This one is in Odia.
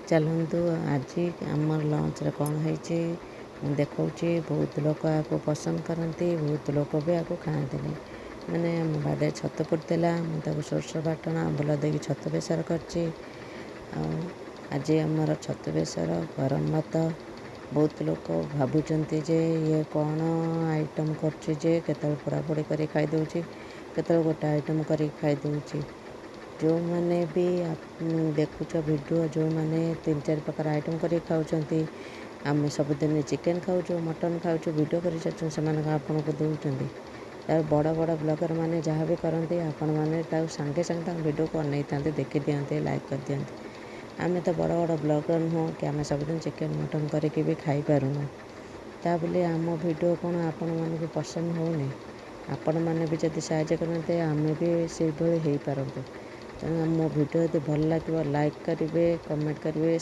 ଚାଲନ୍ତୁ ଆଜି ଆମର ଲଞ୍ଚରେ କ'ଣ ହେଇଛି ମୁଁ ଦେଖାଉଛି। ବହୁତ ଲୋକ ଆକୁ ପସନ୍ଦ କରନ୍ତି, ବହୁତ ଲୋକ ବି ଆକୁ ଖାଆନ୍ତିନି। ମାନେ ଆମ ବାଡ଼ିରେ ଛତୁ ଫୁଟିଥିଲା, ମୁଁ ତାକୁ ସୋରିଷ ବାଟଣ ଆମ୍ବୁଲ ଦେଇକି ଛତୁ ବେସର କରିଛି। ଆଉ ଆଜି ଆମର ଛତୁ ବେସର ଗରମ ଭାତ। ବହୁତ ଲୋକ ଭାବୁଛନ୍ତି ଯେ ଇଏ କ'ଣ ଆଇଟମ୍ କରୁଛି, ଯେ କେତେବେଳେ ପୋଡ଼ାପୋଡ଼ି କରି ଖାଇଦେଉଛି, କେତେବେଳେ ଗୋଟେ ଆଇଟମ୍ କରିକି ଖାଇଦେଉଛି। ଯେଉଁମାନେ ବି ଦେଖୁଛ ଭିଡ଼ିଓ, ଯେଉଁମାନେ 3-4 ପ୍ରକାର ଆଇଟମ୍ କରିକି ଖାଉଛନ୍ତି, ଆମେ ସବୁଦିନ ଚିକେନ୍ ଖାଉଛୁ, ମଟନ୍ ଖାଉଛୁ, ଭିଡ଼ିଓ କରି ଛାଡ଼ୁଛୁ, ସେମାନଙ୍କୁ ଆପଣଙ୍କୁ ଦେଉଛନ୍ତି। ଆଉ ବଡ଼ ବଡ଼ ବ୍ଲଗର ମାନେ ଯାହା ବି କରନ୍ତି, ଆପଣମାନେ ତାକୁ ସାଙ୍ଗେ ସାଙ୍ଗେ ତାଙ୍କ ଭିଡ଼ିଓକୁ ଅନେଇଥାନ୍ତି, ଦେଖିଦିଅନ୍ତି, ଲାଇକ୍ କରିଦିଅନ୍ତି। ଆମେ ତ ବଡ଼ ବଡ଼ ବ୍ଲଗର ନୁହଁ କି ଆମେ ସବୁଦିନ ଚିକେନ୍ ମଟନ୍ କରିକି ବି ଖାଇପାରୁନୁ। ତା ବୋଲି ଆମ ଭିଡ଼ିଓ କ'ଣ ଆପଣମାନଙ୍କୁ ପସନ୍ଦ ହେଉନି? ଆପଣମାନେ ବି ଯଦି ସାହାଯ୍ୟ କରନ୍ତେ ଆମେ ବି ସେଇଭଳି ହେଇପାରନ୍ତୁ। ତେଣୁ ମୋ ଭିଡ଼ିଓ ଯଦି ଭଲ ଲାଗିବ ଲାଇକ୍ କରିବେ, କମେଣ୍ଟ କରିବେ,